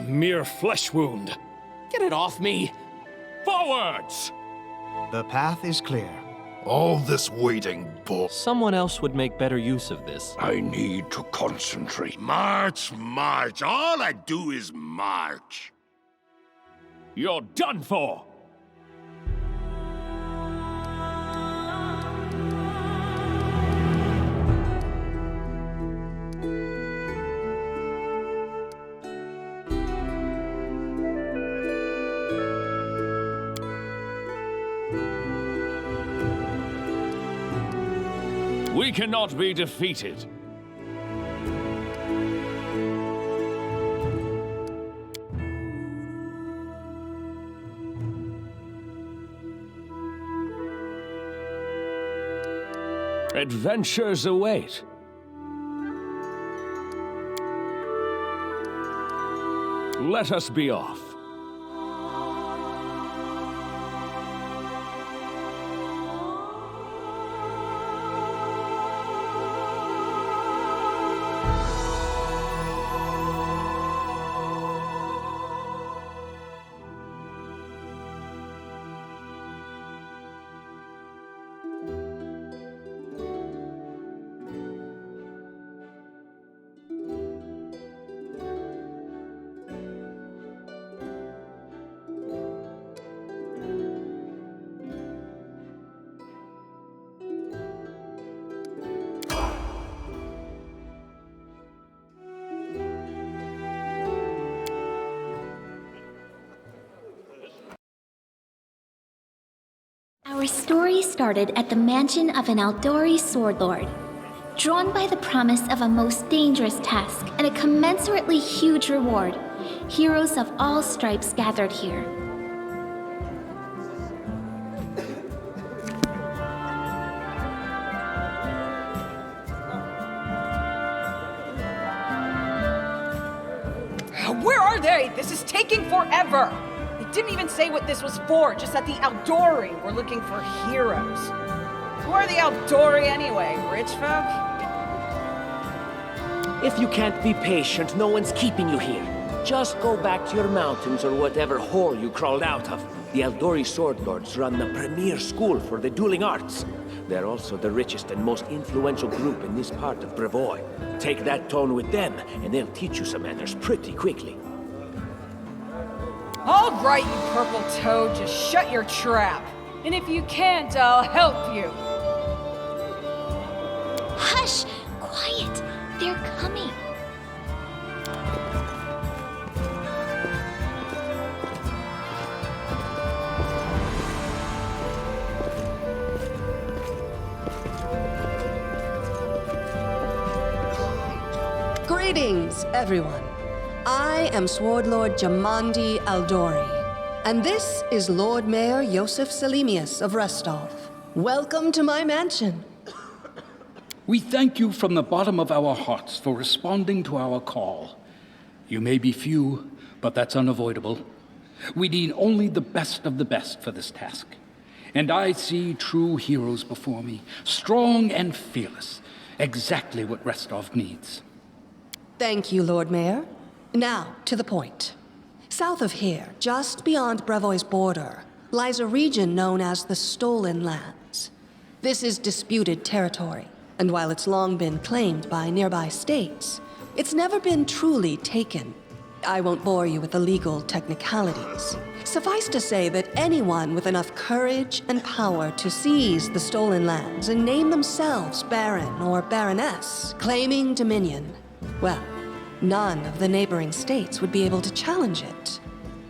mere flesh wound. Get it off me! Forwards! The path is clear. All this waiting bull. Someone else would make better use of this. I need to concentrate. March, march. All I do is march. You're done for! We cannot be defeated. Adventures await. Let us be off. Our story started at the mansion of an Aldori sword lord. Drawn by the promise of a most dangerous task and a commensurately huge reward, heroes of all stripes gathered here. Where are they? This is taking forever! They didn't even say what this was for, just that the Aldori were looking for heroes. Who are the Aldori anyway? Rich folk? If you can't be patient, no one's keeping you here. Just go back to your mountains or whatever hole you crawled out of. The Aldori Sword Lords run the premier school for the dueling arts. They're also the richest and most influential group in this part of Brevoy. Take that tone with them, and they'll teach you some manners pretty quickly. All right, you purple toad, just shut your trap. And if you can't, I'll help you. Hush! Quiet! They're coming. Greetings, everyone. I am Sword Lord Jamandi Aldori, and this is Lord Mayor Yosef Selimius of Restov. Welcome to my mansion. We thank you from the bottom of our hearts for responding to our call. You may be few, but that's unavoidable. We need only the best of the best for this task. And I see true heroes before me, strong and fearless, exactly what Restov needs. Thank you, Lord Mayor. Now, to the point. South of here, just beyond Brevoy's border, lies a region known as the Stolen Lands. This is disputed territory, and while it's long been claimed by nearby states, it's never been truly taken. I won't bore you with the legal technicalities. Suffice to say that anyone with enough courage and power to seize the Stolen Lands and name themselves Baron or Baroness, claiming dominion, well, none of the neighboring states would be able to challenge it.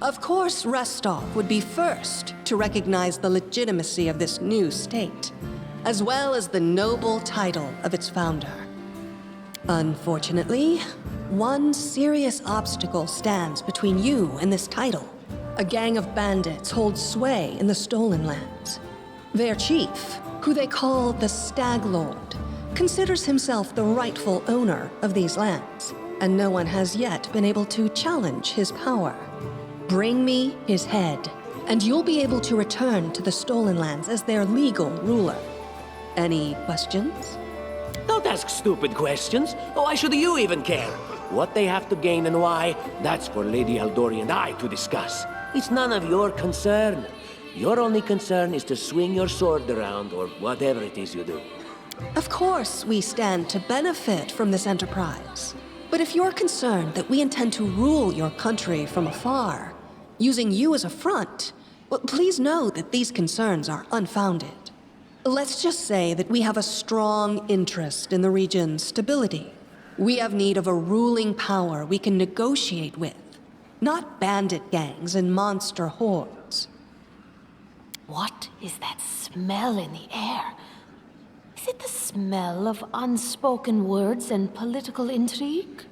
Of course, Restov would be first to recognize the legitimacy of this new state, as well as the noble title of its founder. Unfortunately, one serious obstacle stands between you and this title. A gang of bandits holds sway in the Stolen Lands. Their chief, who they call the Stag Lord, considers himself the rightful owner of these lands, and no one has yet been able to challenge his power. Bring me his head, and you'll be able to return to the Stolen Lands as their legal ruler. Any questions? Don't ask stupid questions. Why should you even care? What they have to gain and why, that's for Lady Eldori and I to discuss. It's none of your concern. Your only concern is to swing your sword around, or whatever it is you do. Of course, we stand to benefit from this enterprise. But if you're concerned that we intend to rule your country from afar, using you as a front, well, please know that these concerns are unfounded. Let's just say that we have a strong interest in the region's stability. We have need of a ruling power we can negotiate with, not bandit gangs and monster hordes. What is that smell in the air? Is it the smell of unspoken words and political intrigue?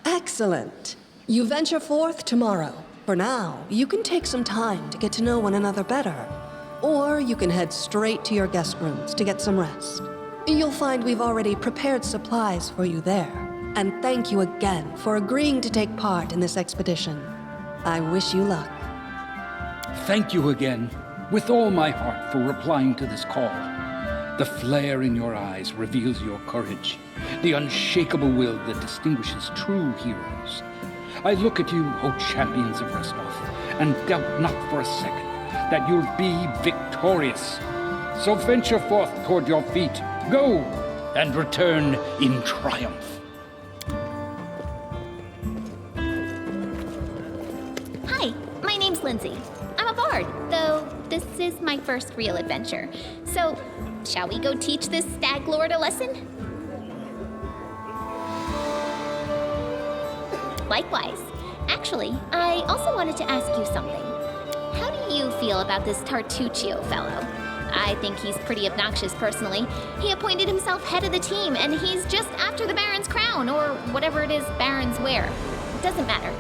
Excellent. You venture forth tomorrow. For now, you can take some time to get to know one another better. Or you can head straight to your guest rooms to get some rest. You'll find we've already prepared supplies for you there. And thank you again for agreeing to take part in this expedition. I wish you luck. Thank you again, with all my heart, for replying to this call. The flare in your eyes reveals your courage, the unshakable will that distinguishes true heroes. I look at you, O champions of Restov, and doubt not for a second that you'll be victorious. So venture forth toward your feet. Go, and return in triumph. Hi, my name's Lindsay. I'm a bard, though this is my first real adventure. So, shall we go teach this stag lord a lesson? Likewise. Actually, I also wanted to ask you something. How do you feel about this Tartuccio fellow? I think he's pretty obnoxious personally. He appointed himself head of the team, and he's just after the Baron's crown, or whatever it is barons wear. Doesn't matter.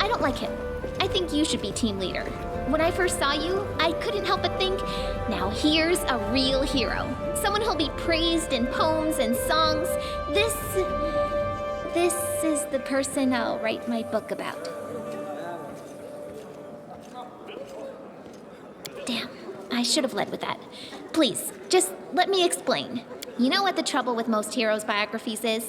I don't like him. I think you should be team leader. When I first saw you, I couldn't help but think, now here's a real hero. Someone who'll be praised in poems and songs. This is the person I'll write my book about. Damn, I should have led with that. Please, just let me explain. You know what the trouble with most heroes' biographies is?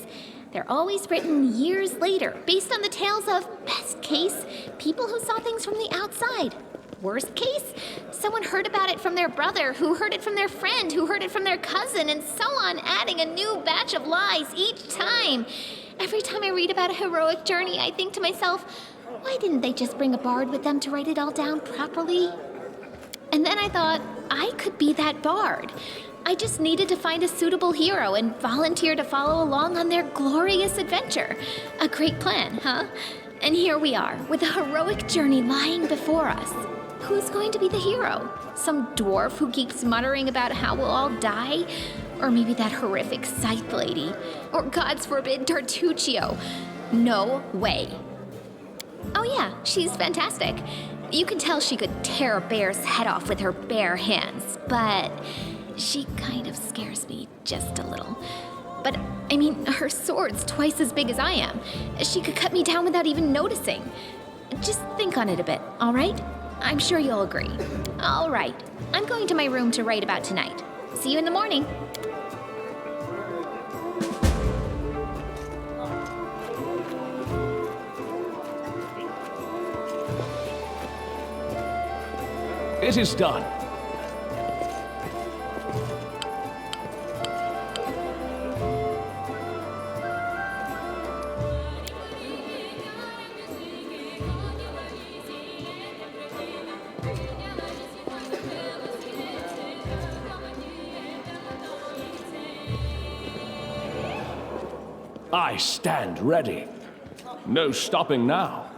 They're always written years later, based on the tales of, best case, people who saw things from the outside. Worst case, someone heard about it from their brother, who heard it from their friend, who heard it from their cousin, and so on, adding a new batch of lies each time. Every time I read about a heroic journey, I think to myself, why didn't they just bring a bard with them to write it all down properly? And then I thought, I could be that bard. I just needed to find a suitable hero and volunteer to follow along on their glorious adventure. A great plan, huh? And here we are, with a heroic journey lying before us. Who's going to be the hero? Some dwarf who keeps muttering about how we'll all die? Or maybe that horrific scythe lady? Or, God's forbid, Tartuccio? No way. Oh yeah, she's fantastic. You can tell she could tear a bear's head off with her bare hands, but she kind of scares me just a little. But, I mean, her sword's twice as big as I am. She could cut me down without even noticing. Just think on it a bit, all right? I'm sure you'll agree. All right, I'm going to my room to write about tonight. See you in the morning. It is done. I stand ready. No stopping now.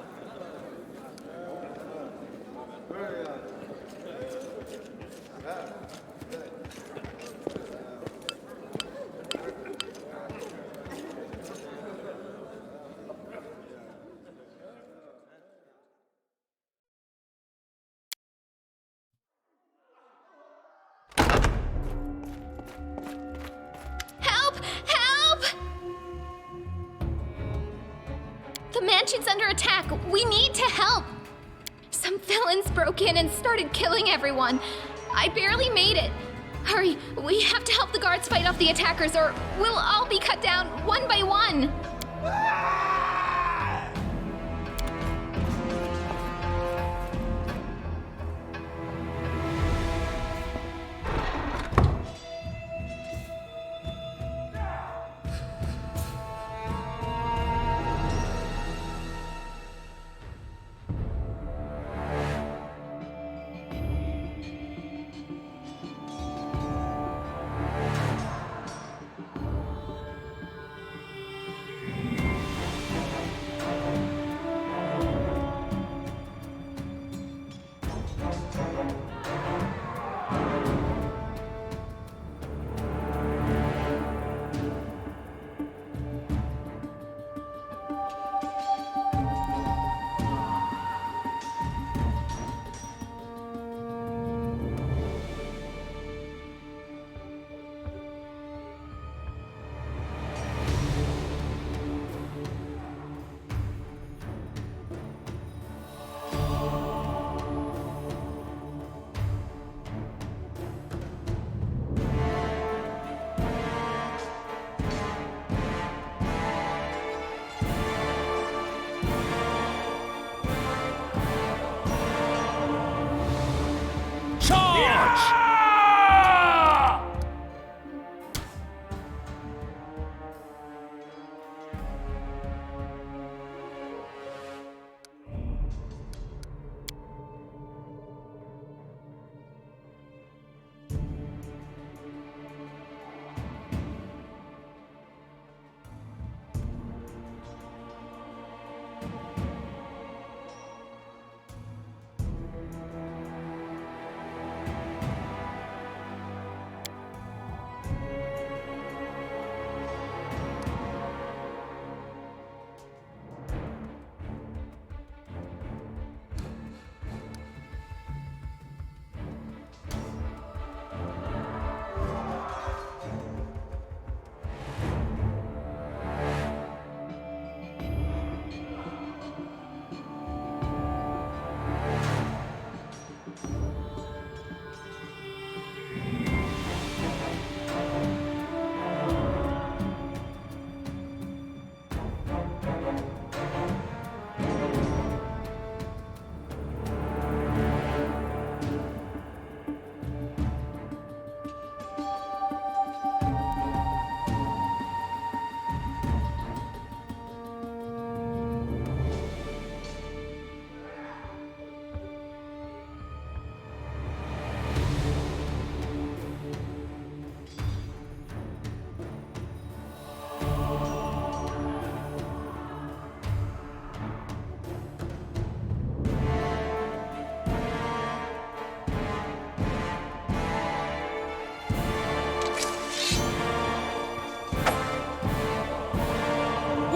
mansion's under attack. We need to help. Some villains broke in and started killing everyone. I barely made it. Hurry, we have to help the guards fight off the attackers or we'll all be cut down one by one.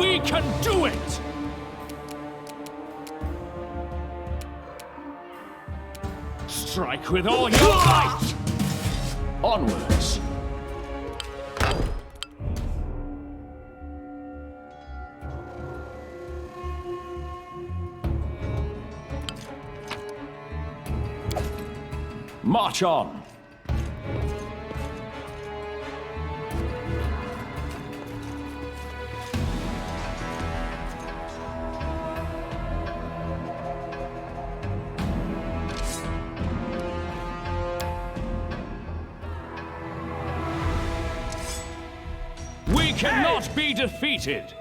We can do it! Strike with all your might! Onwards! March on! We cannot be defeated!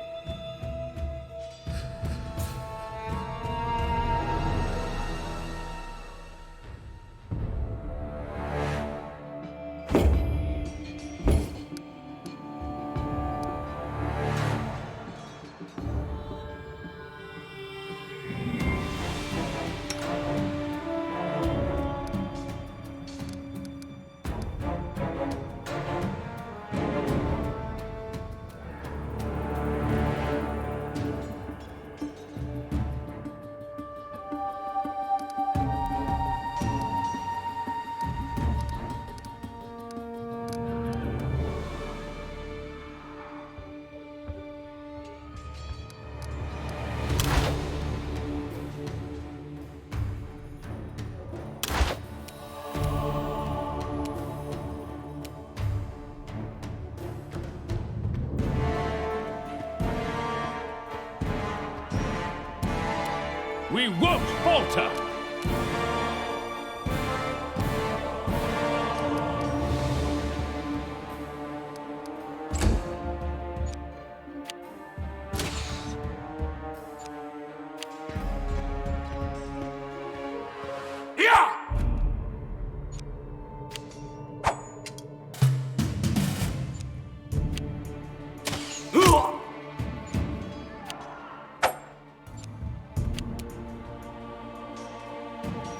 We won't falter!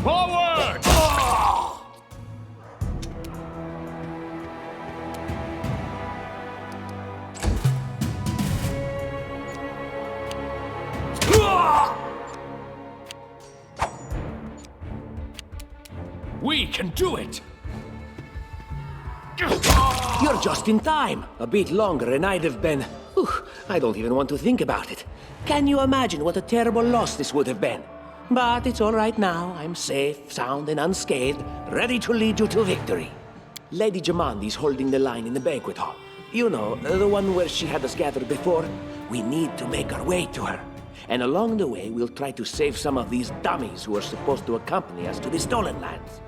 Forward! We can do it! You're just in time. A bit longer and I'd have been... Whew, I don't even want to think about it. Can you imagine what a terrible loss this would have been? But it's all right now. I'm safe, sound, and unscathed, ready to lead you to victory. Lady Jamandi's holding the line in the banquet hall. You know, the one where she had us gathered before. We need to make our way to her. And along the way, we'll try to save some of these dummies who are supposed to accompany us to the stolen lands.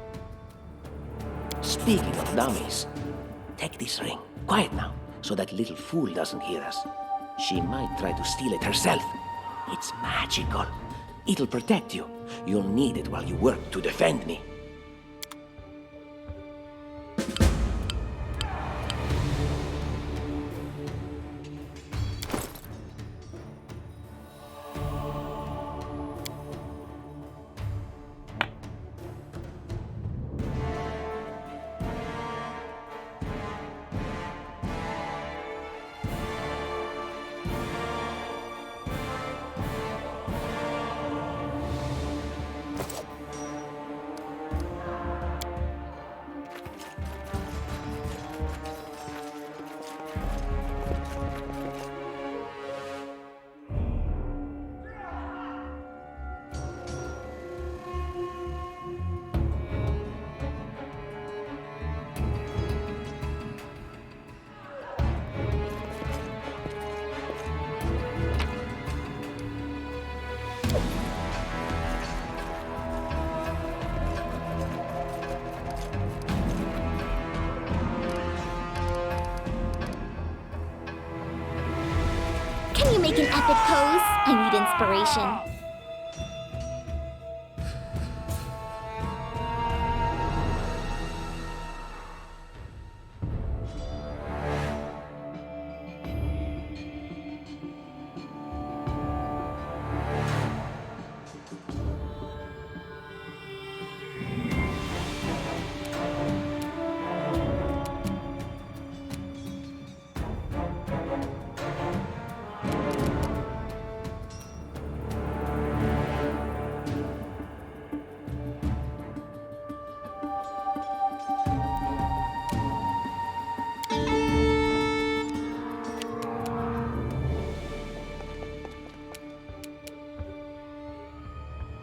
Speaking of dummies, take this ring. Quiet now, so that little fool doesn't hear us. She might try to steal it herself. It's magical. It'll protect you. You'll need it while you work to defend me. Can you make an epic pose? I need inspiration.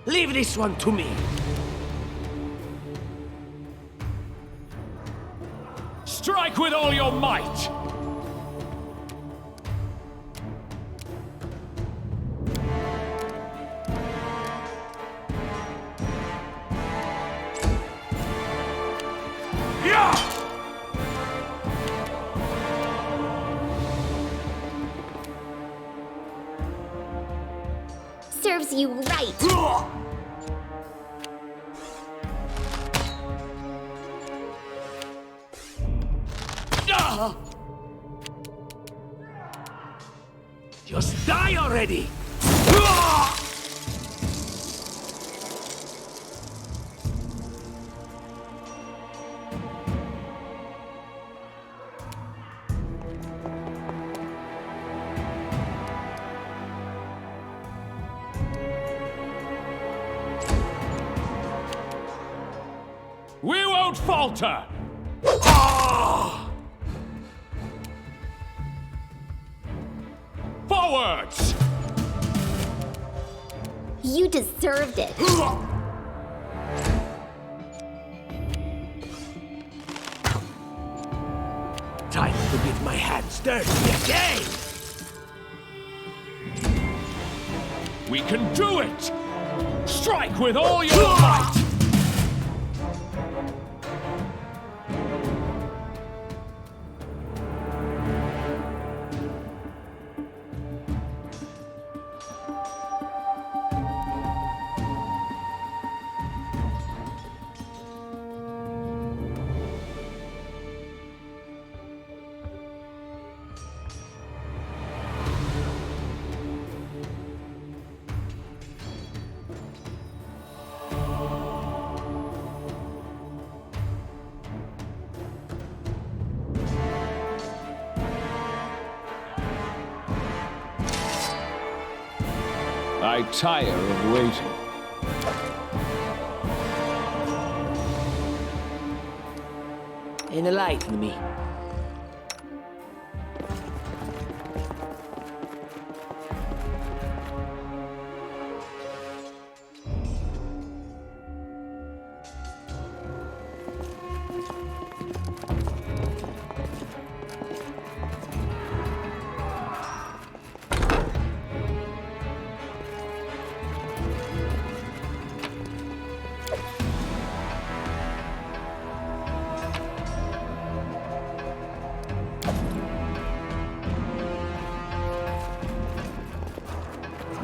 Leave this one to me. Strike with all your might! Serves you right. Just die already! We won't falter! Forwards! You deserved it. Time to get my hands dirty again! We can do it! Strike with all your might! I tire of waiting. Enlighten me.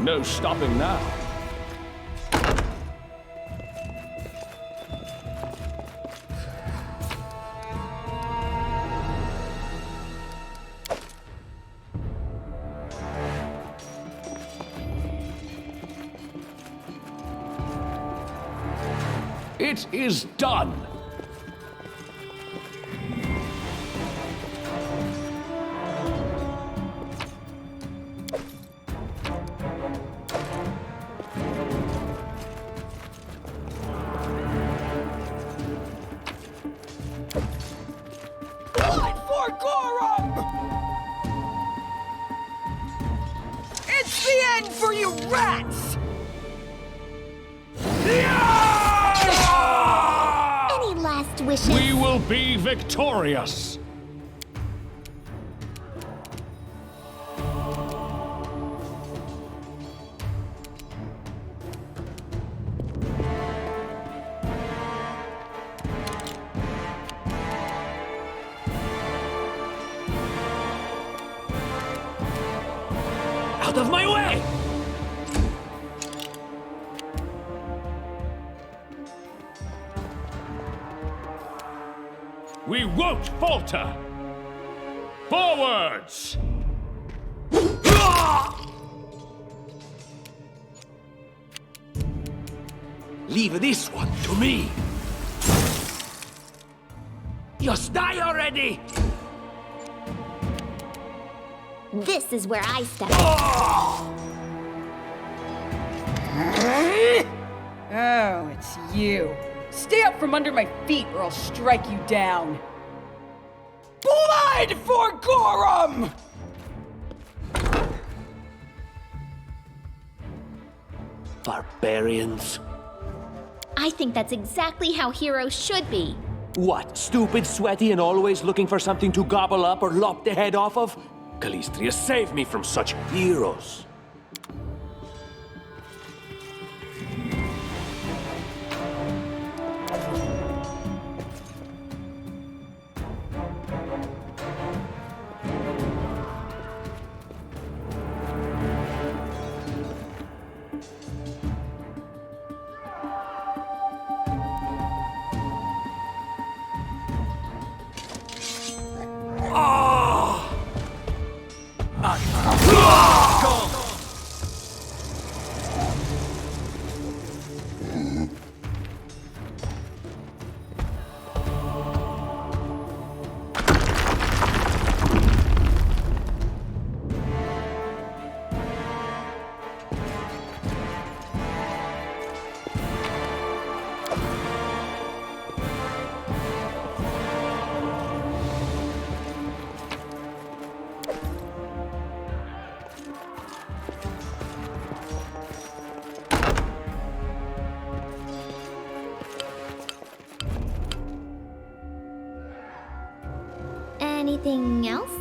No stopping now. It is done. It's the end for you rats! Any last wishes? We will be victorious. Out of my way! We won't falter. Forwards! Leave this one to me. Just die already! This is where I step Oh, it's you. Stay up from under my feet or I'll strike you down. Blood for Gorum! Barbarians. I think that's exactly how heroes should be. What, stupid, sweaty, and always looking for something to gobble up or lop the head off of? Calistria, save me from such heroes. Anything else?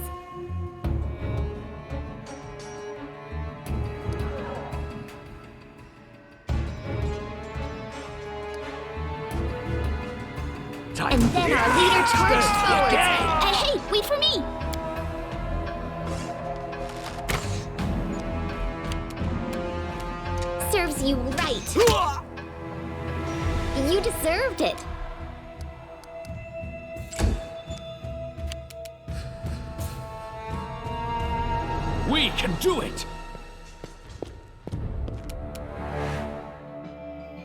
time. And then our leader charged forward. Yeah. And hey, wait for me! Serves you right. You deserved it. We can do it!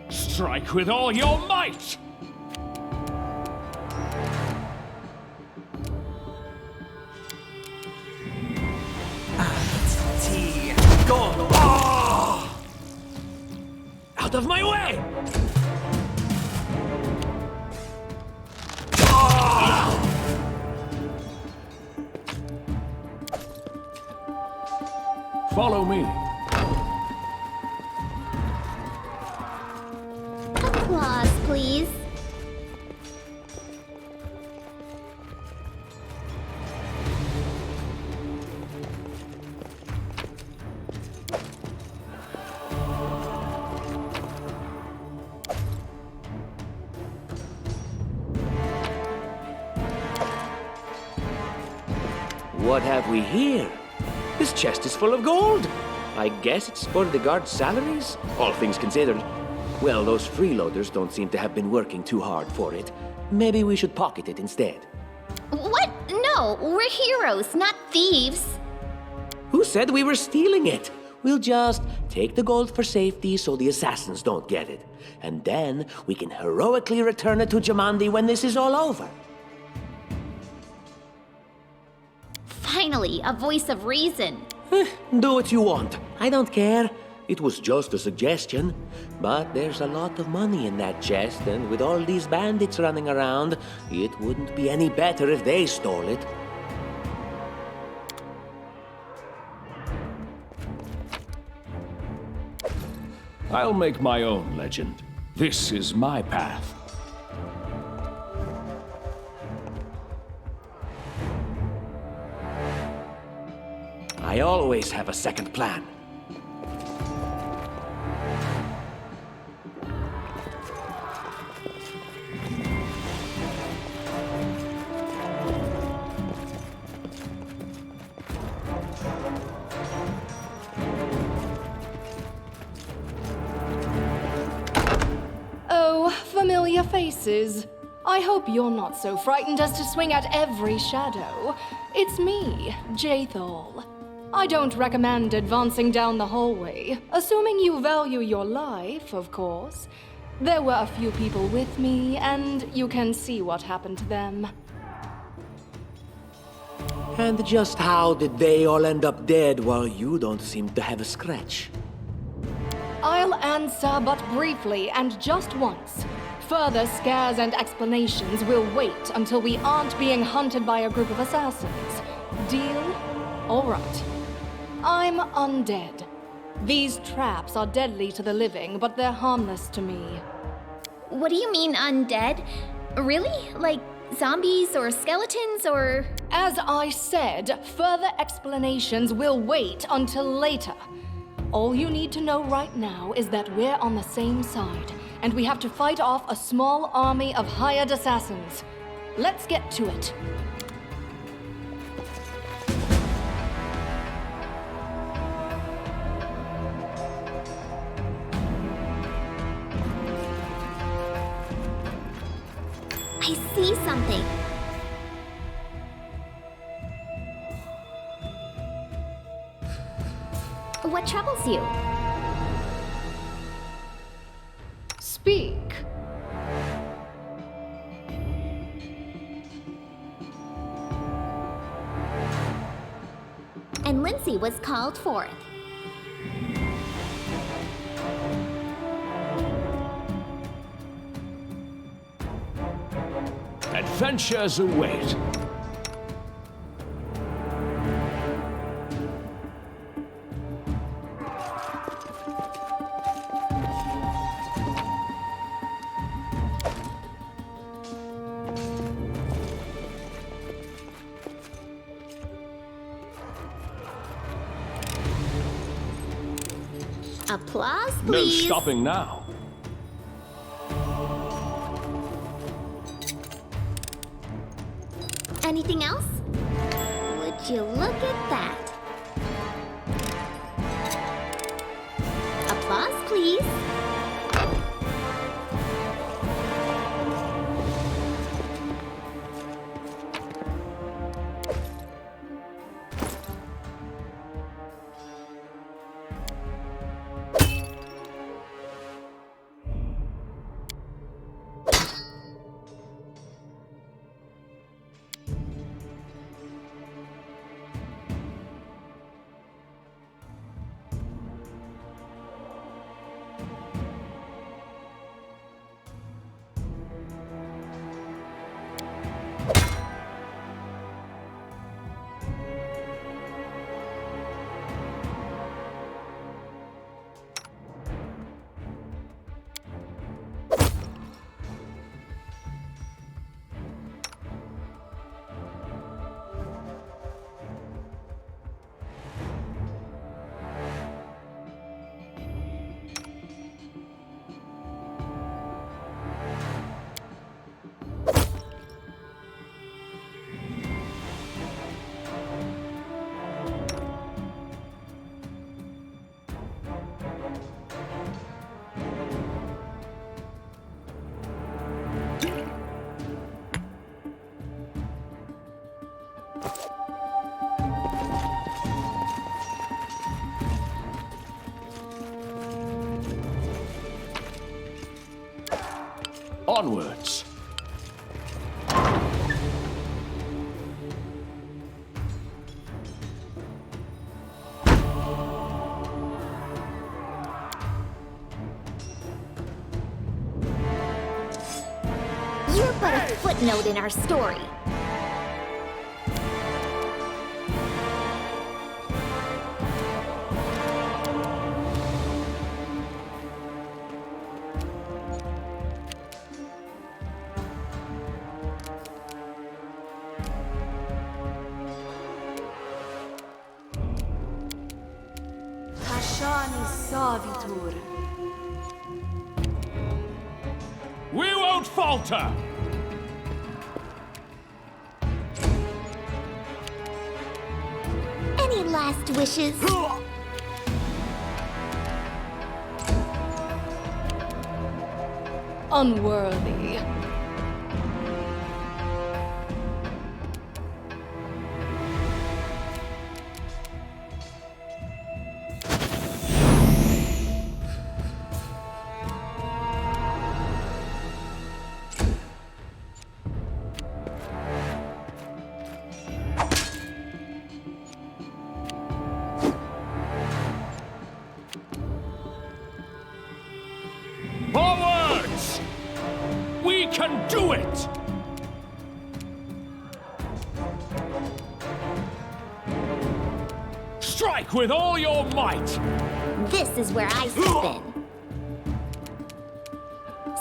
Strike with all your might! Tea. Go! Oh! Out of my way! Follow me. Applause, please. What have we here? This chest is full of gold. I guess it's for the guards' salaries, all things considered. Well, those freeloaders don't seem to have been working too hard for it. Maybe we should pocket it instead. What? No, we're heroes, not thieves. Who said we were stealing it? We'll just take the gold for safety so the assassins don't get it. And then we can heroically return it to Jamandi when this is all over. Finally, a voice of reason. Do what you want. I don't care. It was just a suggestion. But there's a lot of money in that chest, and with all these bandits running around, it wouldn't be any better if they stole it. I'll make my own legend. This is my path. I always have a second plan. Oh, familiar faces. I hope you're not so frightened as to swing at every shadow. It's me, Jathal. I don't recommend advancing down the hallway, assuming you value your life, of course. There were a few people with me, and you can see what happened to them. And just how did they all end up dead while you don't seem to have a scratch? I'll answer but briefly and just once. Further scares and explanations will wait until we aren't being hunted by a group of assassins. Deal? All right. I'm undead. These traps are deadly to the living, but they're harmless to me. What do you mean undead? Really? Like zombies or skeletons or... As I said, further explanations will wait until later. All you need to know right now is that we're on the same side, and we have to fight off a small army of hired assassins. Let's get to it. I see something. What troubles you? Speak. And Lindsay was called forth. Adventures await. Applause, No please. stopping now. Anything else? Would you look at that? Applause, please. Onwards. You're but a footnote in our story. We won't falter! Any last wishes? Unworthy. Forwards! We can do it! Strike with all your might! This is where I step in.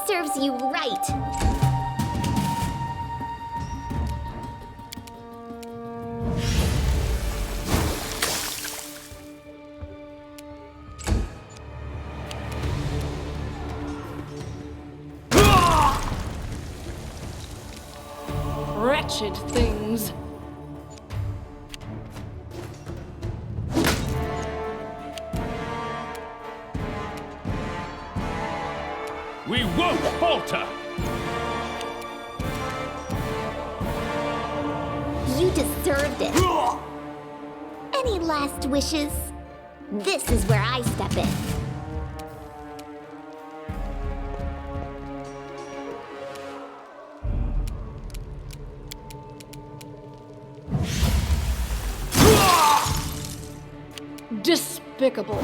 Serves you right. Wretched things. We won't falter! You deserved it. Any last wishes? This is where I step in. Despicable.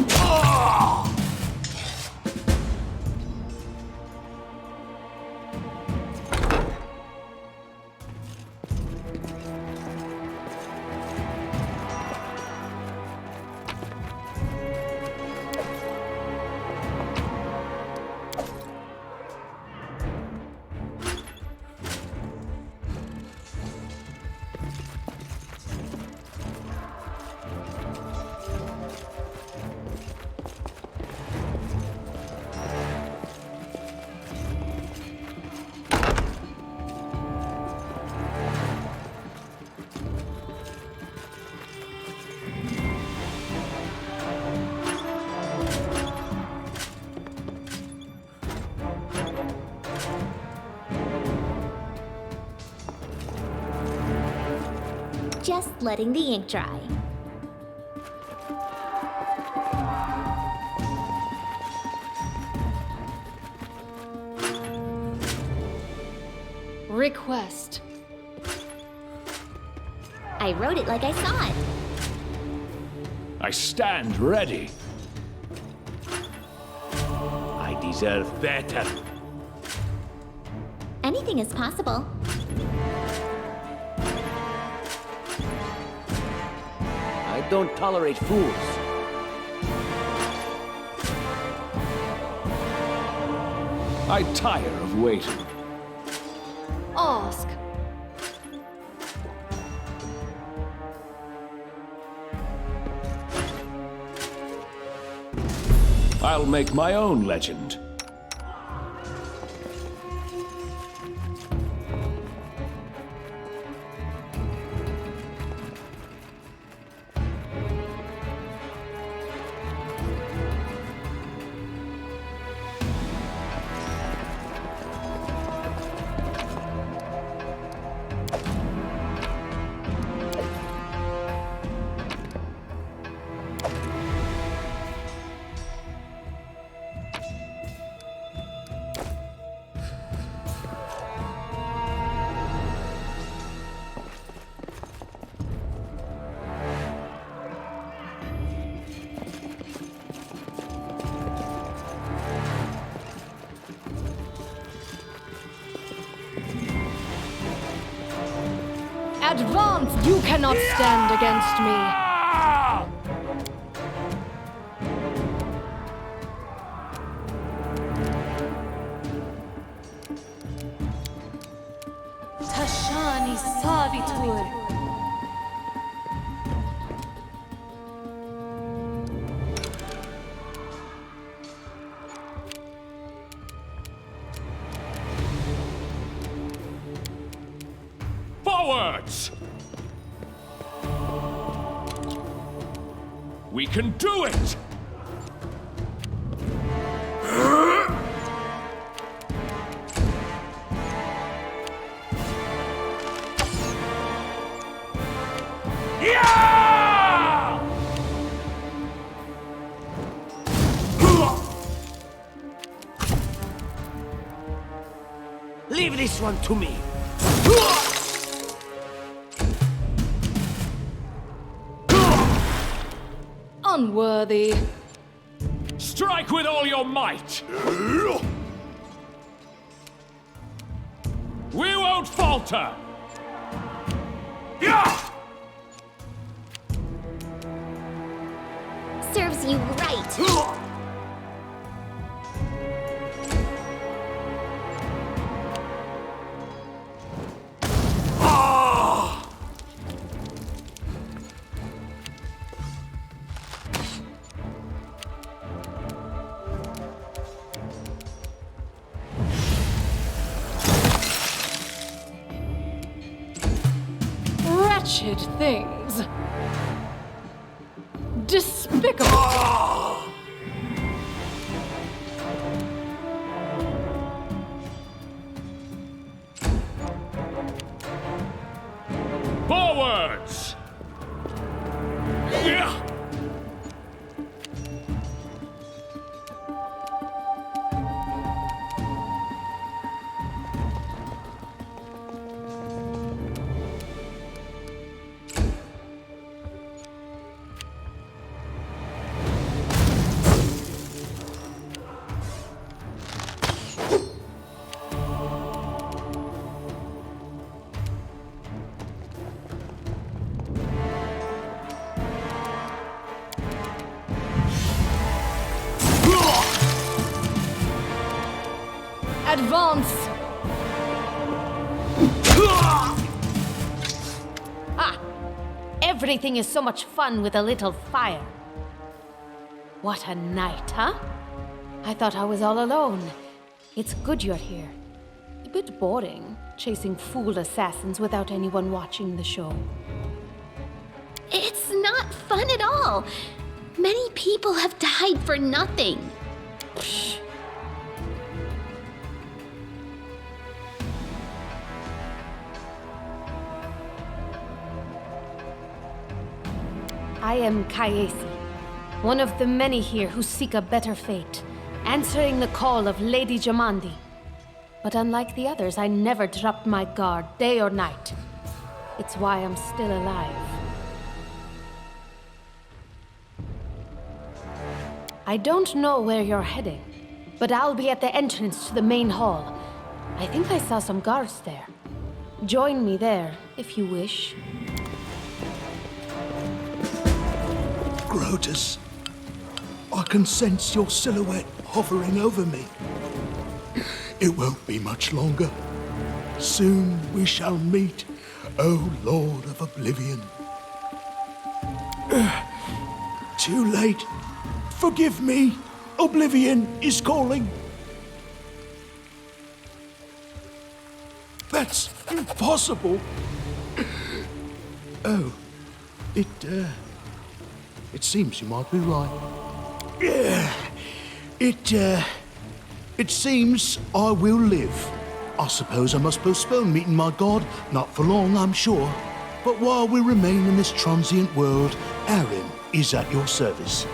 just letting the ink dry. Request. I wrote it like I saw it. I stand ready. I deserve better. Anything is possible. I don't tolerate fools. I tire of waiting. Ask. I'll make my own legend. Advance! You cannot stand against me! Tashani Savitur. Forwards! We can do it! Yeah! Leave this one to me. Unworthy. Strike with all your might! We won't falter! Yeah! Serves you right. Wretched things. Despicable. Forwards! Yeah! Advance! Ah! Everything is so much fun with a little fire. What a night, huh? I thought I was all alone. It's good you're here. A bit boring, chasing fool assassins without anyone watching the show. It's not fun at all. Many people have died for nothing. Psh. I am Kaesi, one of the many here who seek a better fate, answering the call of Lady Jamandi. But unlike the others, I never dropped my guard, day or night. It's why I'm still alive. I don't know where you're heading, but I'll be at the entrance to the main hall. I think I saw some guards there. Join me there, if you wish. Grotus, I can sense your silhouette hovering over me. It won't be much longer. Soon we shall meet, O Lord of Oblivion. Too late. Forgive me. Oblivion is calling. That's impossible. Oh, it seems you might be right. It seems I will live. I suppose I must postpone meeting my god, not for long, I'm sure. But while we remain in this transient world, Aaron is at your service.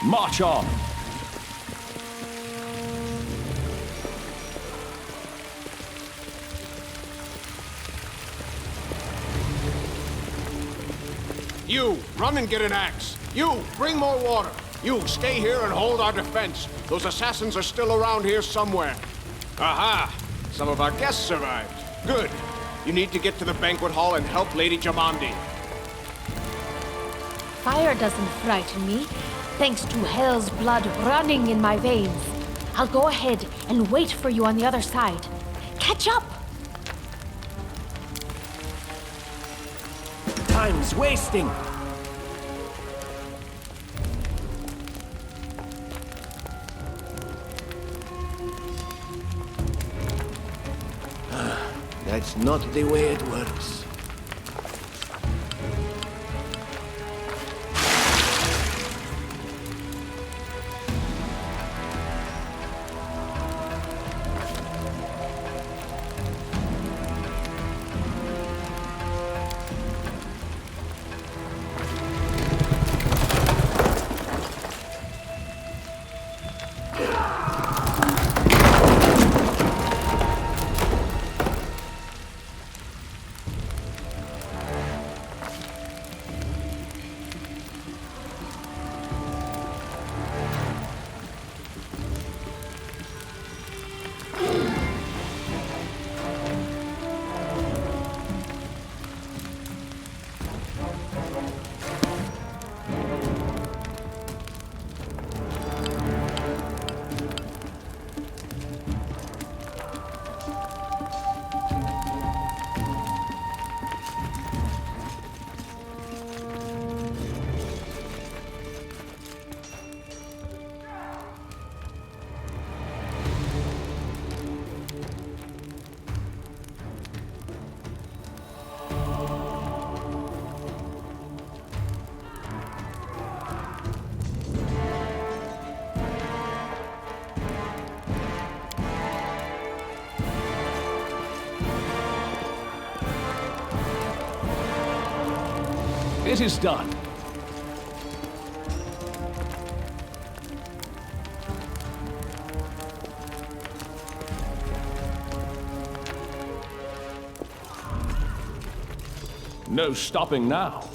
March on! You, run and get an axe. You, bring more water. You, stay here and hold our defense. Those assassins are still around here somewhere. Aha! Some of our guests arrived. Good. You need to get to the banquet hall and help Lady Jamandi. Fire doesn't frighten me, thanks to hell's blood running in my veins. I'll go ahead and wait for you on the other side. Catch up! Time's wasting! That's not the way it works. It is done. No stopping now.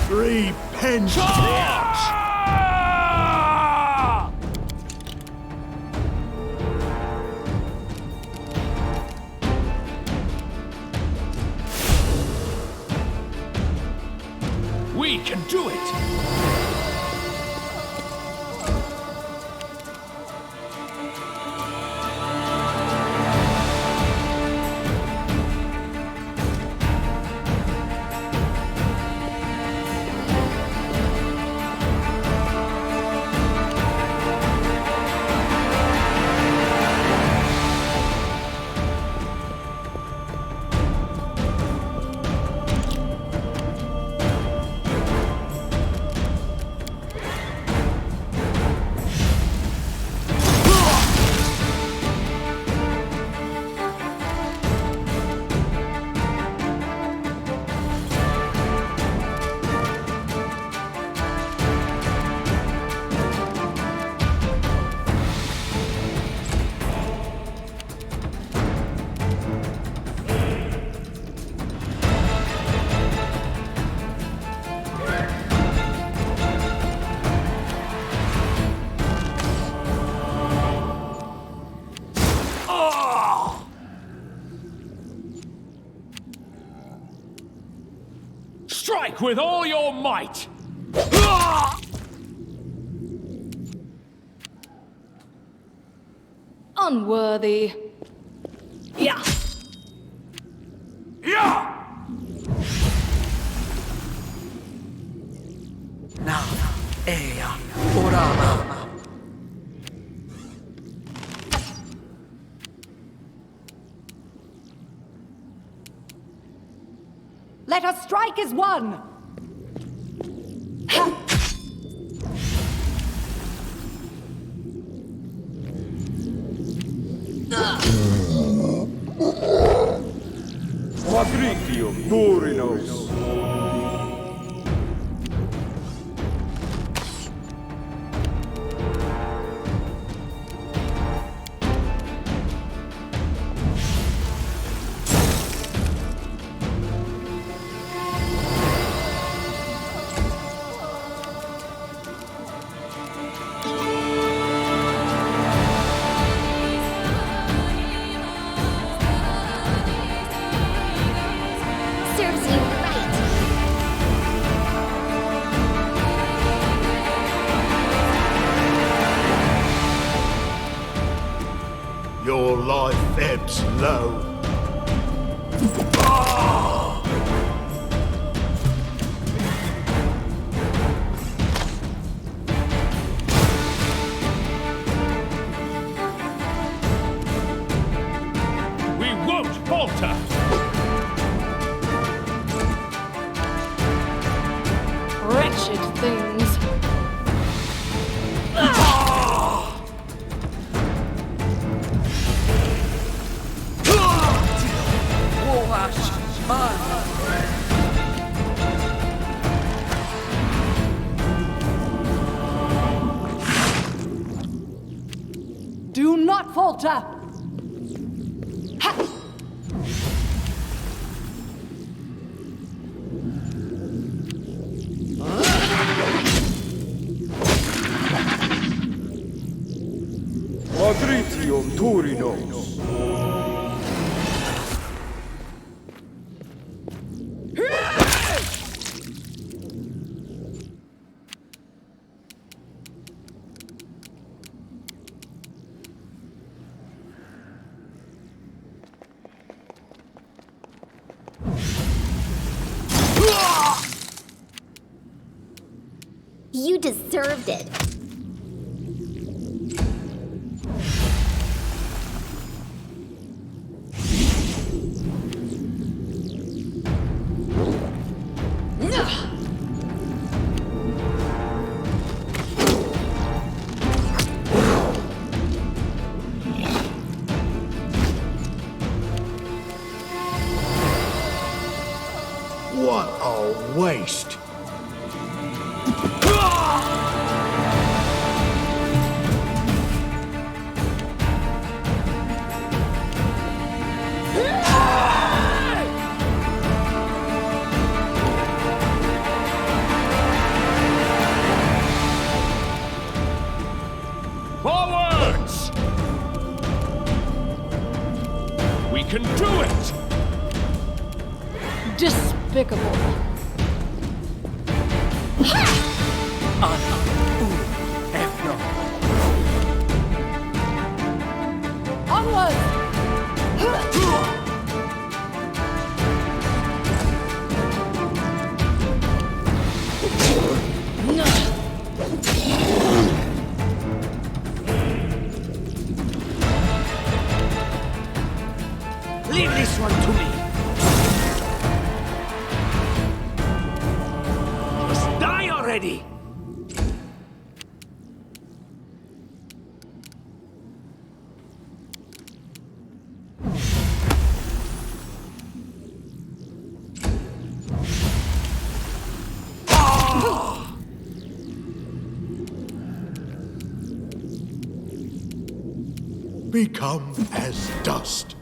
Repent! We can do it! Strike with all your might! Unworthy. Yeah. Yeah! Let us strike as one! Patritium Durinos. Serves you right. Your life ebbs low. We won't falter! Wretched things. Do not falter! Ha! Patritium Durinos. You deserved it. What a waste! Forwards! We can do it! Despicable. Onward! Leave this one to me. Just die already. Become as dust.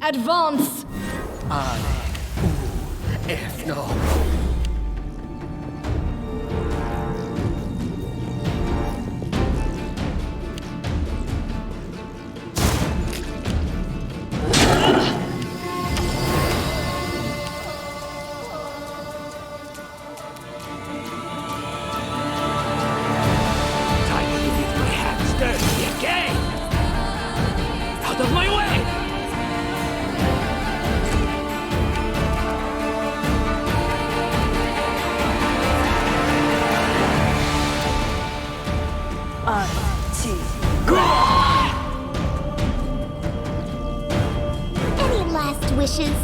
Advance! Time to get my hands dirty again. Out of my way! Any last wishes?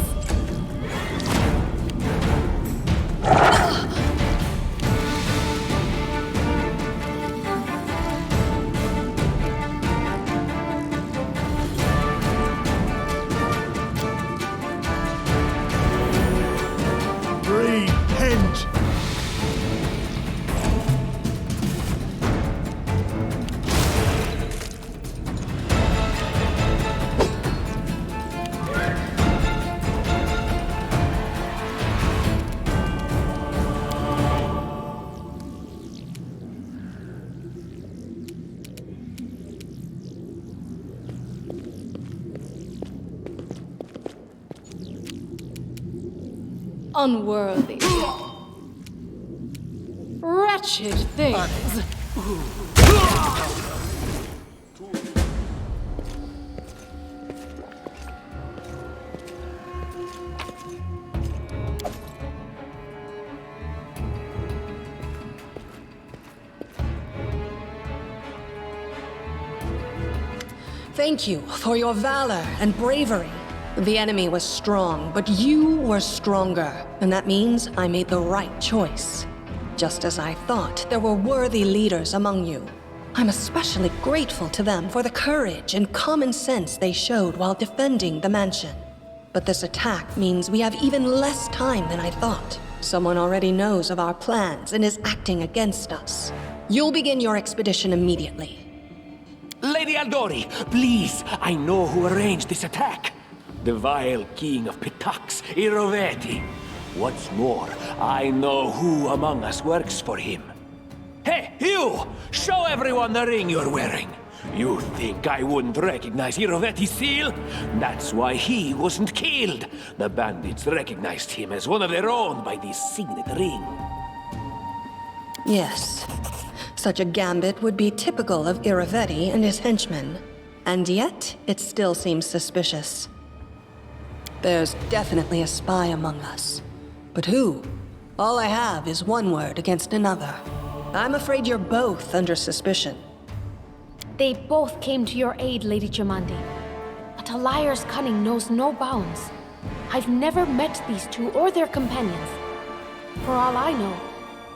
Repent! Unworthy. Wretched things. Thank you for your valor and bravery. The enemy was strong, but you were stronger, and that means I made the right choice. Just as I thought, there were worthy leaders among you. I'm especially grateful to them for the courage and common sense they showed while defending the mansion. But this attack means we have even less time than I thought. Someone already knows of our plans and is acting against us. You'll begin your expedition immediately. Lady Aldori, please, I know who arranged this attack. The vile king of Pitax, Iroveti. What's more, I know who among us works for him. Hey, You! Show everyone the ring you're wearing. You think I wouldn't recognize Irovetti's seal? That's why he wasn't killed. The bandits recognized him as one of their own by this signet ring. Yes. Such a gambit would be typical of Irovetti and his henchmen. And yet, it still seems suspicious. There's definitely a spy among us. But who? All I have is one word against another. I'm afraid you're both under suspicion. They both came to your aid, Lady Jamandi. But a liar's cunning knows no bounds. I've never met these two or their companions. For all I know,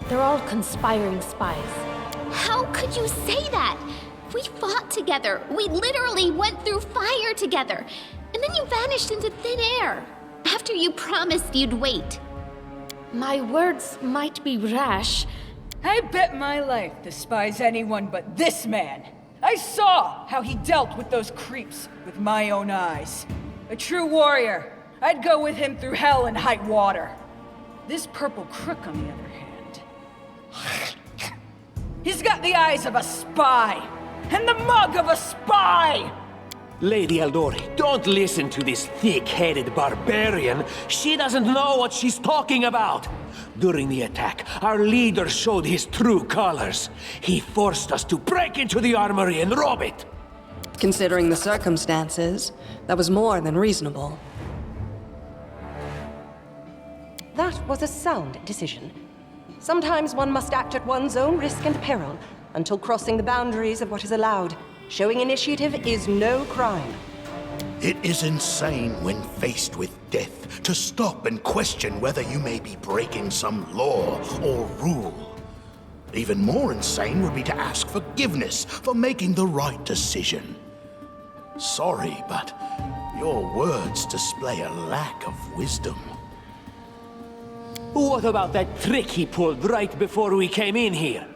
they're all conspiring spies. How could you say that? We fought together. We literally went through fire together. And then you vanished into thin air. After you promised you'd wait. My words might be rash. I bet my life despise anyone but this man. I saw how he dealt with those creeps with my own eyes. A true warrior. I'd go with him through hell and high water. This purple crook, on the other hand... He's got the eyes of a spy, and the mug of a spy! Lady Eldori, don't listen to this thick-headed barbarian. She doesn't know what she's talking about. During the attack, our leader showed his true colors. He forced us to break into the armory and rob it. Considering the circumstances, that was more than reasonable. That was a sound decision. Sometimes one must act at one's own risk and peril, until crossing the boundaries of what is allowed. Showing initiative is no crime. It is insane when faced with death to stop and question whether you may be breaking some law or rule. Even more insane would be to ask forgiveness for making the right decision. Sorry, but your words display a lack of wisdom. What about that trick he pulled right before we came in here?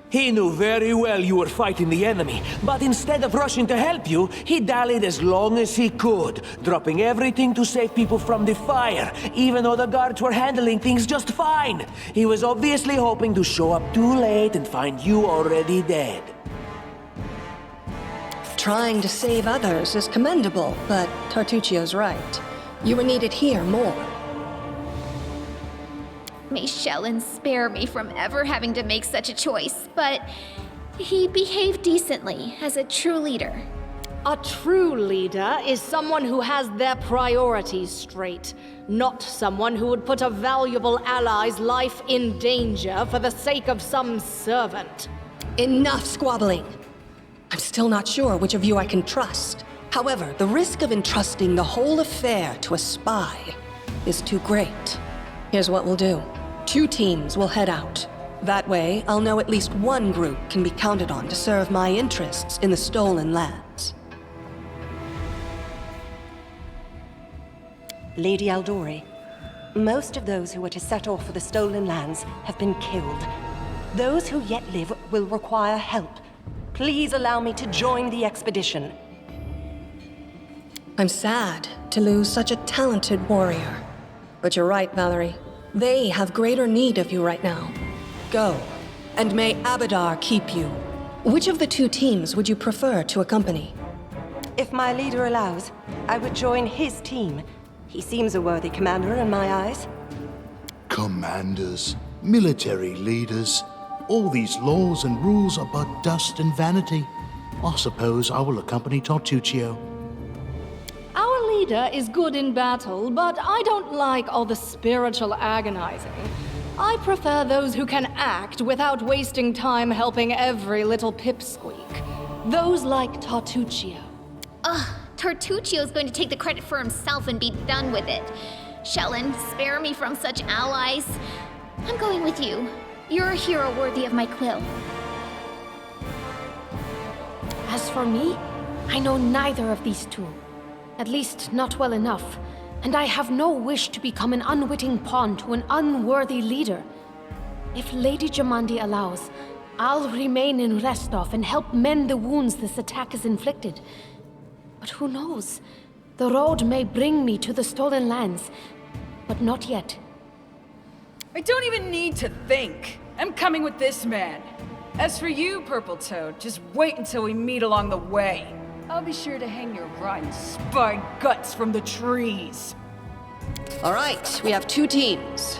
He knew very well you were fighting the enemy, but instead of rushing to help you, he dallied as long as he could, dropping everything to save people from the fire, even though the guards were handling things just fine. He was obviously hoping to show up too late and find you already dead. Trying to save others is commendable, but Tartuccio's right. You were needed here more. May Shellen spare me from ever having to make such a choice, but he behaved decently as a true leader. A true leader is someone who has their priorities straight, not someone who would put a valuable ally's life in danger for the sake of some servant. Enough squabbling. I'm still not sure which of you I can trust. However, the risk of entrusting the whole affair to a spy is too great. Here's what we'll do. 2 teams will head out. That way, I'll know at least one group can be counted on to serve my interests in the stolen lands. Lady Eldori, most of those who were to set off for the stolen lands have been killed. Those who yet live will require help. Please allow me to join the expedition. I'm sad to lose such a talented warrior. But you're right, Valerie. They have greater need of you right now. Go, and may Abadar keep you. Which of the 2 teams would you prefer to accompany? If my leader allows, I would join his team. He seems a worthy commander in my eyes. Commanders, military leaders, all these laws and rules are but dust and vanity. I suppose I will accompany Tartuccio. Our leader is good in battle, but I don't like all the spiritual agonizing. I prefer those who can act without wasting time helping every little pipsqueak. Those like Tartuccio. Tartuccio's going to take the credit for himself and be done with it. Shellen, spare me from such allies. I'm going with you. You're a hero worthy of my quill. As for me, I know neither of these 2. At least, not well enough. And I have no wish to become an unwitting pawn to an unworthy leader. If Lady Jamandi allows, I'll remain in Restov and help mend the wounds this attack has inflicted. But who knows? The road may bring me to the stolen lands, but not yet. I don't even need to think. I'm coming with this man. As for you, Purple Toad, just wait until we meet along the way. I'll be sure to hang your rotten spine guts from the trees. All right, we have 2 teams.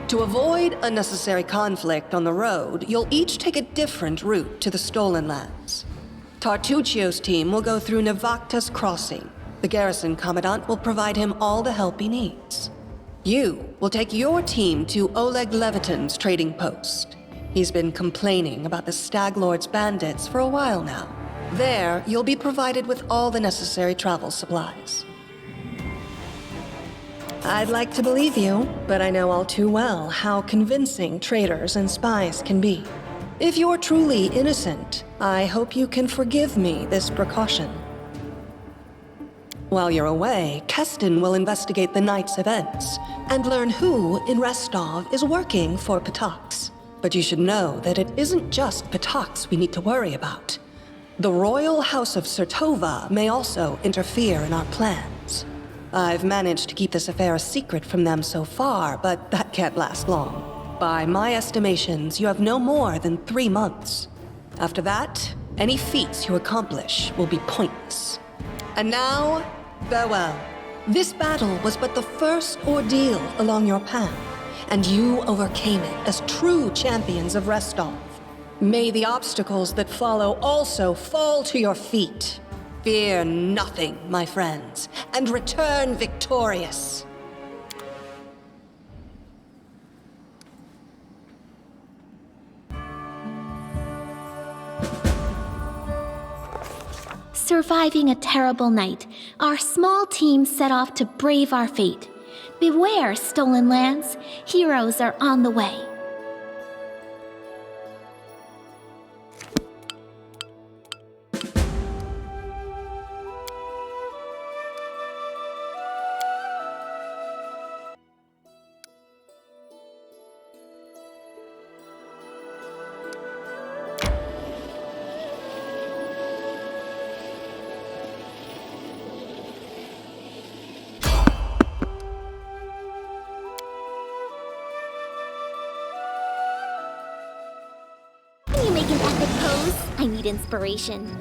To avoid unnecessary conflict on the road, you'll each take a different route to the Stolen Lands. Tartuccio's team will go through Navacta's Crossing. The garrison commandant will provide him all the help he needs. You will take your team to Oleg Leviton's trading post. He's been complaining about the Stag Lord's bandits for a while now. There, you'll be provided with all the necessary travel supplies. I'd like to believe you, but I know all too well how convincing traitors and spies can be. If you're truly innocent, I hope you can forgive me this precaution. While you're away, Keston will investigate the night's events and learn who in Restov is working for Patox. But you should know that it isn't just Patox we need to worry about. The Royal House of Sertova may also interfere in our plans. I've managed to keep this affair a secret from them so far, but that can't last long. By my estimations, you have no more than 3 months. After that, any feats you accomplish will be pointless. And now, farewell. This battle was but the first ordeal along your path, and you overcame it as true champions of Restov. May the obstacles that follow also fall to your feet. Fear nothing, my friends, and return victorious. Surviving a terrible night, our small team set off to brave our fate. Beware, Stolen Lands. Heroes are on the way. An epic pose? I need inspiration.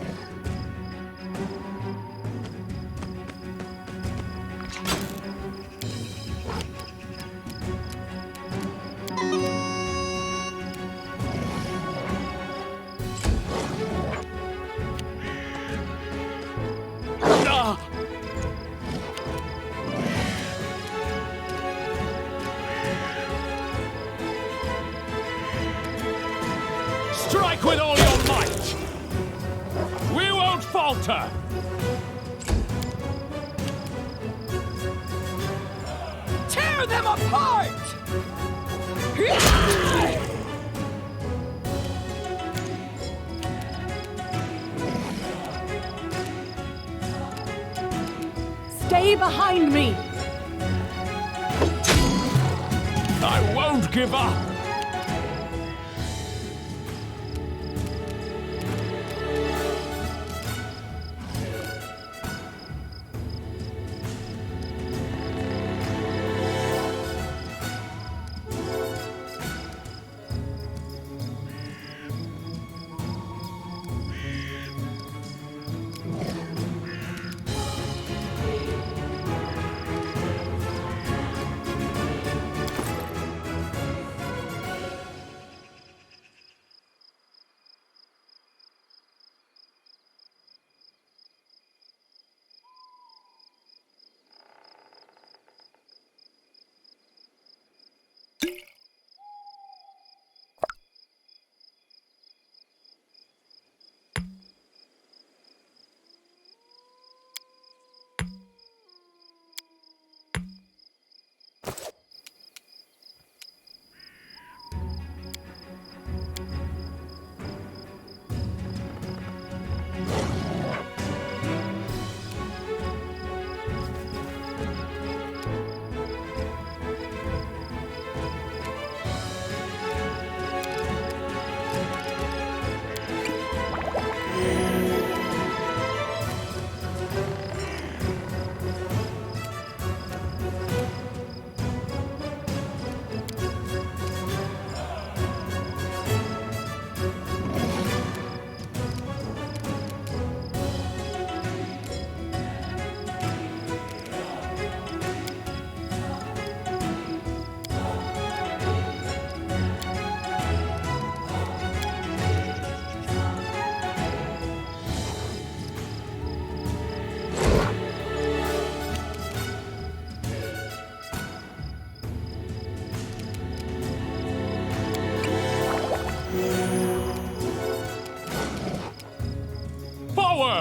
Strike with all your might! We won't falter! Tear them apart! Stay behind me! I won't give up!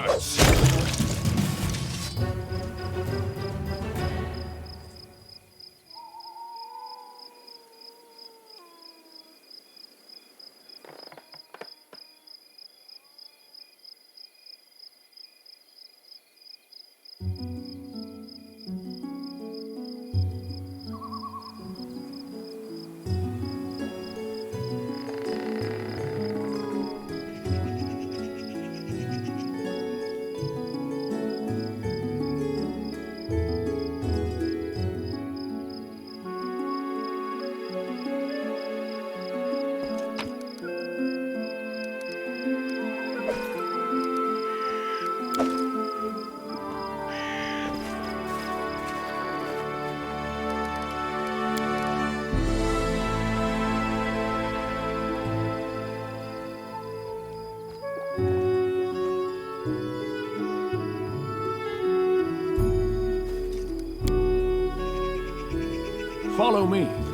nuts! Follow me.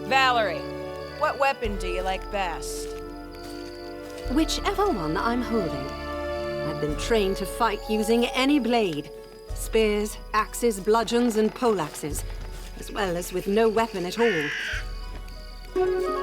Valerie, what weapon do you like best? Whichever one I'm holding. I've been trained to fight using any blade. Spears, axes, bludgeons, and poleaxes, as well as with no weapon at all.